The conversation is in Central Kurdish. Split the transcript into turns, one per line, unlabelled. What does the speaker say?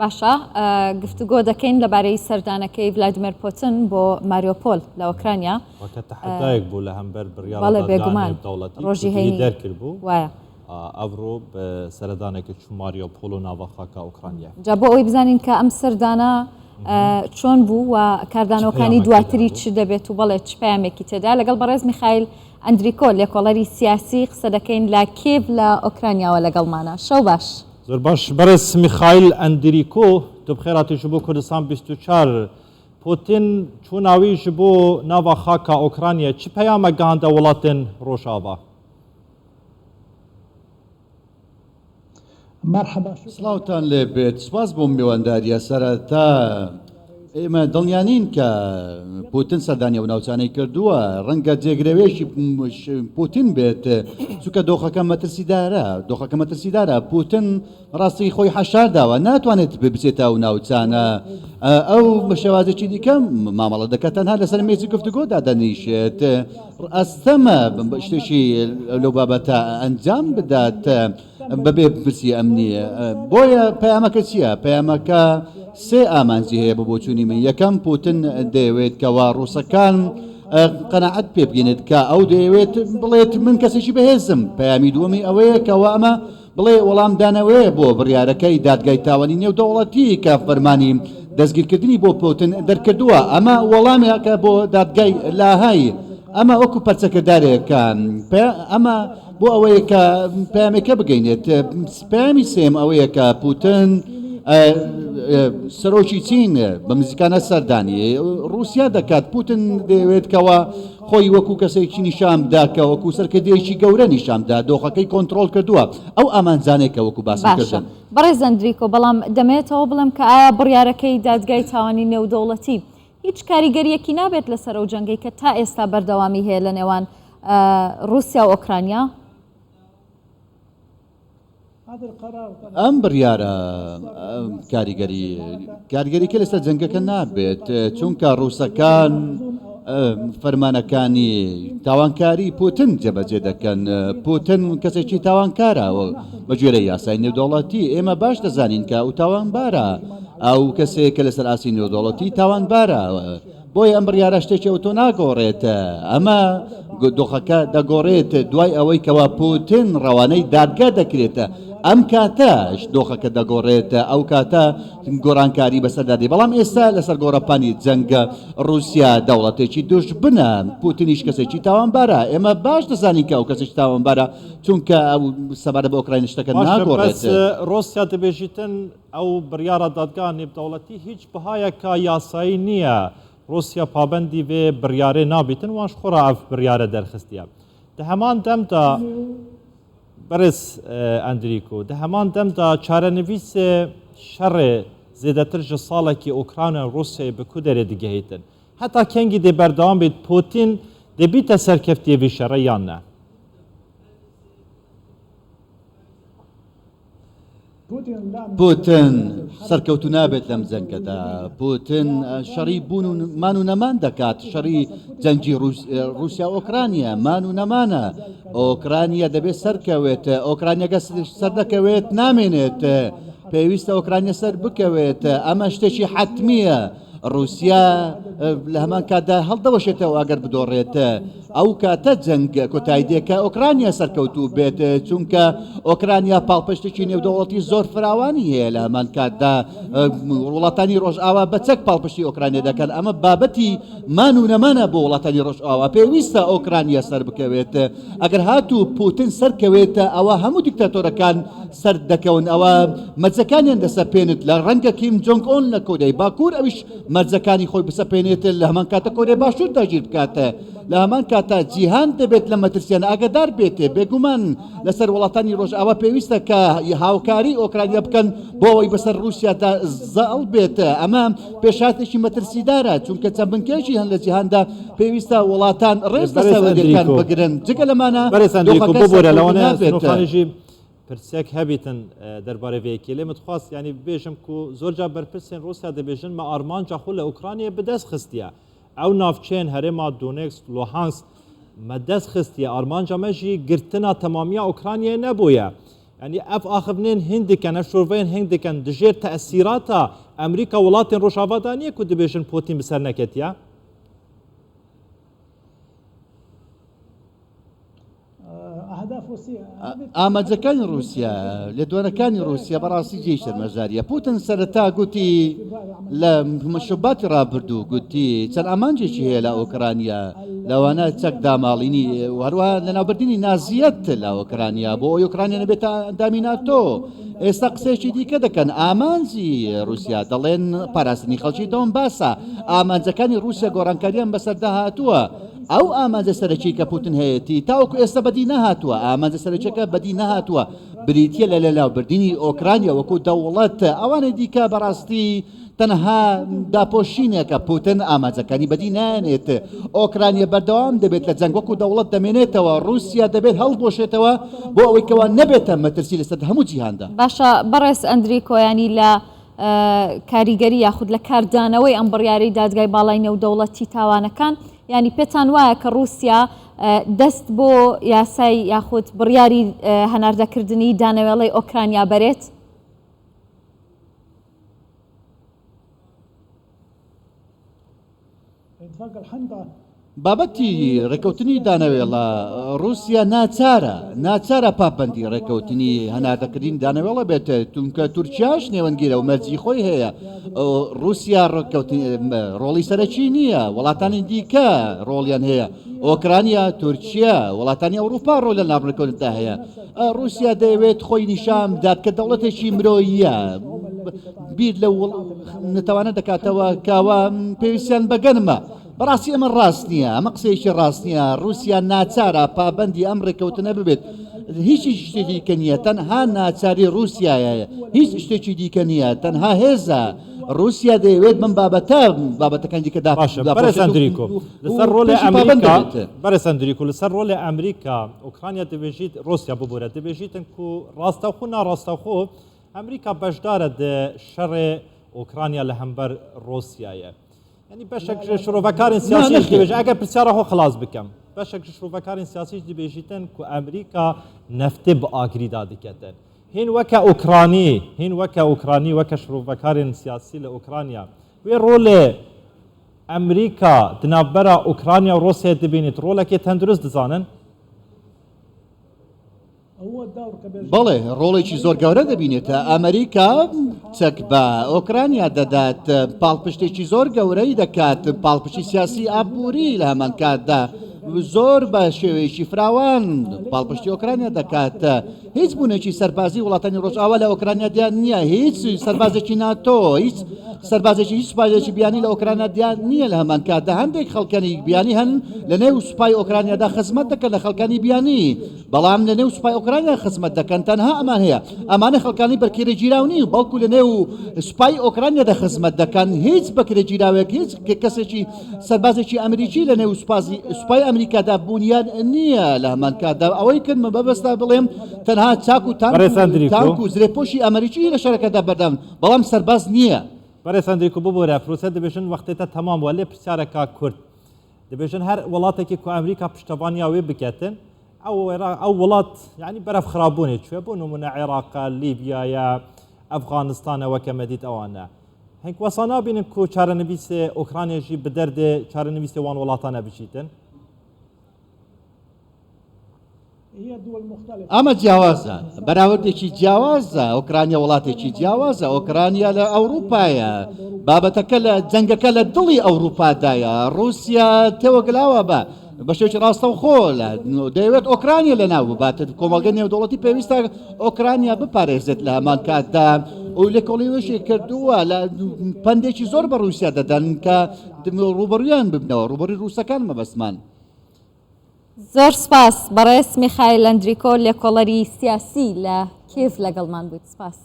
باشە گفتوگۆ دەکەین لەبارەی سەردانەکەی ڤلادیمیر پوتین بۆ ماریۆپۆل لە ئۆکرانیا
تحدایەک بوو لە هەمبەر
بەڵێ بێگومان ڕۆژی هەینی
دەرکرد بوو
وایە
ئەڤڕۆ بە سەردانێکی چوو ماریۆپۆل و ناوەخاکە ئۆکرانیا
جا بۆ ئەوی بزانین کە ئەم سەردانە چۆن بوو و کاردانەوەکانی دواتری چ دەبێت و بەڵێ چ پەیامێکی تێدا لەگەڵ بەڕێز میخایل ئەندریکۆ لێکۆڵەری سیاسی قسە دەکەین لە کێڤ لە ئۆکرانیاوە لەگەڵمانە شەو باش
زۆر باش بەڕێز میخایل ئەندریکۆ تۆ بخێراتیش بۆ کوردستان 24 پوتین چووناویش بۆ ناوەخاکە ئۆکرانیا چ پەیامە گەاندە وڵاتên ڕۆژاوا
سڵاوتان لێ بێت سپاس بۆ میوانداریە سەرەتا ئێمە دڵنیانین کە پوتین سەردانیە و ناوچانەی کردووە ڕەنگە جێگرەوێشی پوتین بێت چونکە دۆخەکە مەترسیدارە پوتین ڕاستی خۆی حەشار داوە ناتوانێت بچێتە و ناوچانە ئەو شێوازێکی دیکەم مامەڵە دەکات تەنها لەسەر مێزی گفتوگۆدا دەنیشێت ئەستەمە شتێکی لەو بابەتە ئەنجام بدات بەبێ پرسی ئەمنیە بۆیە پەیامەکە چییە؟ پەیامەکە سێ ئامانجی هەیە بە بۆچوونی من یەکەم پوتین دەیەوێت کەوا ڕووسەکان قەنەعەت پێ بگەێنێت کە ئەو دەیەوێت بڵێت من کەسێکی بەهێزم پەیامی دووەمی ئەوەیە کەوا ئەمە بڵێ وەڵامدانەوەیە بۆ بڕیارەکەی دادگای تاوانی نێودەوڵەتی کە فەرمانی دەستگیرکردنی بۆ پوتین دەرکردووە ئەمە وەڵامێکە بۆ دادگای لاهایی ئەمە وەکو پەرچەکەدارێکان ئەمە بۆ ئەوەیە کە پەیامێکە بگەینێت پەیامی سێم ئەوەیە کە پوتین سەرۆکی چین بە نزیکانە سەردانی رووسیا دەکات پوتین دەوێت کەوە خۆی وەکو کەسێکی نیشان بدا کە وەکو سەرکردەیەکی گەورە نیشاندا دۆخەکەی کۆنتترۆل کردووە ئەو ئامانجانێکە وەکو باسی کردن
بەڕێز ئەندریکۆ بەڵام دەمێتەوە بڵم کە ئایا بڕیارەکەی دادگای تاوانی نێودەوڵەتی هیچ کاریگەریەکی نابێت لەسەر ئەو جەنگەی کە تا ئێستا بەردەوامی هەیە لە نێوان رووسیا و ئۆکرانیا
ئەم بڕیارە کاریگەریکە لەسەر جەنگەکە نابێت چونکە ڕووسەکان فەرمانەکانی تاوانکاری پوتین جێبەجێ دەکەن پوتین کەسێکی تاوانکارەوە بەگوێرە یاسای نێودەوڵەتی ئێمە باش دەزانین کە ئەو تاوانبارە ئەو کەسێک کە لەسەر ئاسی نێودەوڵەتی تاوانبارە بۆی ئەم بڕیارە شتێکی ئەو تۆ ناگۆڕێتە ئەمە دۆخەکە دەگۆڕێت دوای ئەوەی کەوا پوتین ڕەوانەی دادگا دەکرێتە ئەم کاتەش دۆخەکە دەگۆڕێتە ئەو کاتە گۆڕانکاری بەسەردادی بەڵام ئێستا لەسەر گۆڕەپانی جەنگە رووسیا دەوڵەتێکی دوش بنە پوتینیش کەسێکی تاوانبارە ئێمە باش دەزانین کە ئەو کەسێکی تاوانبارە چونکە ئەو سەبارە بە ئۆکراین شتەکە ناگۆڕێت
رووسیا دەبێژیتن ئەو بڕیارە دادگا نێودەوڵەتی هیچ بەهایەکە یاسایی نییە رووسیا پابندی وێ بڕیارێ نابێتن واش خۆرا ئەف بڕیارە دەرخستیە دە هەمان دەمدا بەڕێز ئەندریکۆ دە هەمان دەمدا چارەنویسێ شەڕێ زێدەتر ji ساڵێکی ئۆکرانە رووسیای بکو دەرێ دیگەهێتن هەتا کەنگی دێ بەردەوام بێت پوتین دەبیتە سەرکەفتێوی شەڕە یان نە
پوتین سەرکەوتو نابێت لەم جەنگەدا پوتین شەڕی بوون و مان و نەمان دەکات شەڕی جەنگی رووسیا ئۆکرانیا مان و نەمانە ئۆکرانیا دەبێت سەرکەوێت ئۆکرانیەکە سەر دەکەوێت نامێنێت پێویستە ئۆکرانیا سەر بکەوێت ئەمە شتێکی حتمیە رووسیا لە هەمان کاتدا هەڵدەوەشێتەوە ئەگەر بدۆڕێتە ئەو کاتە جەنگ کۆتاییدێکە ئۆکرانیا سەرکەوتوو بێت چونکە ئۆکرانیا پاڵپشتێکی نێودەوڵەتی زۆر فراوانی هەیە لە هەمان کاتدا وڵاتانی ڕۆژئاوا بەچەک پاڵپشتی ئۆکرانیا دەکەن ئەمە بابەتی مان و نەمانە بۆ وڵاتانی ڕۆژئاوا پێویستە ئۆکرانیا سەر بکەوێت ئەگەر هاتوو پوتین سەرکەوێتە ئەوە هەموو دیکتاتۆرەکان سەر دەکەون ئەوە مەرجەکانیان دەسەپێنێت لە ڕەنگە کیم جۆنگ ئۆن لە کۆرەی باکوور ئەویش مەرجەکانی خۆی بسەپێنێت لە هەمان کاتە کۆرەی باشوور داگیر بکاتە لە هەمان کاتە جیهان دەبێت لە مەترسیان ئاگادار بێتێ بێگومان لەسەر وڵاتانی ڕۆژئاوا پێویستە کە هاوکاری ئۆکرانیا بکەن بۆ ئەوەی بەسەر رووسیادا زەڵ بێتە ئەمە پێشاتێکی مەترسیدارە چونکە چەند بنکێکی هەن لە جیهاندا پێویستە وڵاتان ڕێز لەسەوەدەکان بگرن جگە لەمانە
پرسێک هەبیتن دەربارەی وەیەکی لێ متخواست ینی بێژم و زۆرجا بەرپرسێن رووسیا دەبێژن مە ئارمانجا خۆ لە ئوکرانیا بدەست خستیە ئەو ناوچێن هەرێما دونێکس لۆهانس مە دەست خستیە ئارمانجا مەژی گرتنا تەمامیە ئوکرانیا نەبووە يعني اف اخرين هندكن اشورفين هندكن دجير تاثيراتها امريكا ولات روشافا دانيه كود بيشن بوتين بسرنكتيا
ئامادەکانی رووسیا لێدوانەکانی رووسیا بەڕاستی جێشتر مەژاریە پوتن سەرەتا گوتی لە مەشوباتی ڕابردوو گوتی چەند ئامانجێکی هەیە لە ئۆکرانیا لەوانە چەک داماڵینی هەروە لە ناوبردننی نازیەت لە ئۆکرانیا بۆ ئۆکرانیا نەبێتە ئەندامی ناتۆ ئێستا قسێکی دیکە دەکەن ئامانجی رووسیا دەڵێن پاراستنی خەڵکی دۆم باسە ئامانجەکانی رووسیا گۆڕانکاریان بەسەردا هاتووە ئەو ئامانجە سەرەکی کە پوتن هەیەی تاوەکو ئێستا بەدی نەهاتووە ئامانجە سەرچەکە بەدی نەهاتووە بریتە لە لەلاوبردننی ئۆکرانیا وەکو دەوڵەت ئەوانە دیکە بەڕاستی تەنها داپۆشینێکە پوتن ئامانجەکانی بەدی نانێت ئۆکرانیا بەردەوام دەبێت لە جەنگ وەکو دەوڵەت دەمێنێتەوە رووسیا دەبێت هەڵبۆشێتەوە بۆ ئەوەی کەوا نەبێتە مەترسی لەسەر هەموو جیهاندا
باشە بەڕێز ئەندریکۆیانی لە کاریگەری یاخود لە کاردانەوەی ئەم بڕیارەی دادگای باڵای نێودەوڵەتی تاوانەکان ینی پێتان وایە کە رووسیا دەست بۆ یاسای یاخود بڕیاری هەناردەکردنی دانەوێڵەی ئۆکرانیا بەرێت؟
بابەتی ڕێکەوتنی دانەوێڵە رووسیا ناچارە پابندی ڕێکەوتنی هەناردەکردنی دانەوێڵە بێت چونکە تورکیاش نێوەنگیرە و مەرجی خۆی هەیە رووسیا ڕۆڵی سەرەکی نییە وڵاتانی دیکە ڕۆڵیان هەیە ئۆکرانیا تورکیا وڵاتانی ئەوروپا ڕۆ لە ناوڕێکەوتندا هەیە رووسیا دەیەوێت خۆی نیشان بدات کە دەوڵەتێکی مرۆییە بیر لە نتەوانە دەکاتەوە کاوە پێویستیان بەگەنمە بەڕاستی ئەمە ڕاست نییە ئەمە قسەیەکی ڕاست نییە رووسیا ناچارە پابندی ئەم ڕێکەوتنە ببێت هیچی شتێکی کە نییە تەنها ناچاری رووسایە هیچ شتێکی دیکە نییە تەنها هێزە رووسیا دەیەوێت من بابەتەکان دیکەدا
لەسەر ڕۆڵی ئەمریکا بەرەسەندریکو لەسەر ڕۆڵی ئەمریکا ئۆکرانیا دەبێژیت رووسیا ببورە دەبێژیتن و ڕاستەخۆ ناڕاستەخۆ ئەمریکا بەشدارە شەڕێ ئۆکرانیا لە هەمبەر رووسایە ینی بەشێک شرۆڤەکارین سیاسی دەبێژ ئەگەر پرسیارەخۆ خلاص بکەم بەشێک شرۆڤەکارین سیاسیش دەبێژیتن و ئەمریکا نەفتێ بە ئاگریدا دکەتن هین وەکە ئۆکرانی وەکە شرۆڤەکارین سیاسی لە ئۆکرانیا وێ ڕۆلێ ئەمریکا دنابەرە ئۆکرانیا و رووسیا دەبینێت ڕۆلێکی تەندروست دەزانن
بەڵێ ڕۆڵێکی زۆر گەورە دەبینێتە ئەمریکا چەک بە ئۆکرانیا دەدات پاڵپشتێکی زۆر گەورەی دەکات پاڵپشتی سیاسی ئابووری لە هەمان کاتدا زۆر بە شێوەیەکی فراوان پاڵپشتی ئۆکرانیا دەکات هیچ بوونێکی سەربازی وڵاتانی ڕۆژئاوا لە ئۆکرانیا دیان نییە هیچ سەربازێکی ناتۆ هیچ سەربازێکی هیچ سوپایێکی بیانی لە ئۆکرانیا دیان نییە لە هەمان کاتدا هەندێک خەڵکانی بیانی هەن لە نێو سوپای ئۆکرانیادا خزمەت دەکەن لە خەڵکانی بیانی بەڵام لە نێو سوپای ئۆکرانیا خزمەت دەکەن تەنها ئەمان هەیە ئەمانە خەڵکانی بەرکێرە جیراونی بەڵکو لە نێو سوپای ئۆکرانیادا خزمەت دەکەن هیچ بەکرێ جیراوێک هیچ کەسێکی سەربازێکی ئەمریکی لە نێو سوپای ئەمریکادا بوونیان نییە لە هەمان کاتدا ئەوەی کردمە بەبەستا بڵێم تەنها چاک و تانک و زرێپۆشی ئەمریکی لە شەرەکەدا بەردەم بەڵام سەرباز نییە
بەرەسەندریکو ببوورە پرۆسە دەبێژن وەختێتە تەمام وە لێ پرسیارەکە کورد دەبێژن هەر وڵاتێکی کو ئەمریکا پشتەوانیا وێ بکەتن ئەو وڵات یعنی بەرەف خراببوونێت کوێ بۆ نمونە عێراقا لیبیایە ئەفغانستانەوە کە مەدیت ئەوانە هەنگ وەسا نابینن کو چارەنویسێ ئۆکرانیەژی بەدەردێ چارەنویسێ وان وڵاتانە بچیتن
ئەمە جیاوازە بەراوردێکی جیاوازە ئۆکرانیا وڵاتێکی جیاوازە ئۆکرانیا لە ئەوروپایە بابەتەکە لە جەنگەکە لە دڵی ئەوروپادایە رووسیا تێوەگلاوە بە شێوکی ڕاستەوخۆ دەیەوێت ئۆکرانیا لە ناو بباتە کۆمەڵگە نێودەوڵەتی پێویستە ئۆکرانیا بپارێزێت لە هەمان کاتدا و لە کۆڵیوەشی کردووە لە پندێکی زۆر بە رووسیا دەدەن کە ڕوبەڕویان ببنەوە ڕوبەڕی رووسەکان مەبەستمان
زۆر سپاس بەڕێز میخایل ئەندریکۆ لێکۆڵەری سیاسی لە کێف لەگەڵمان بوویت سپاس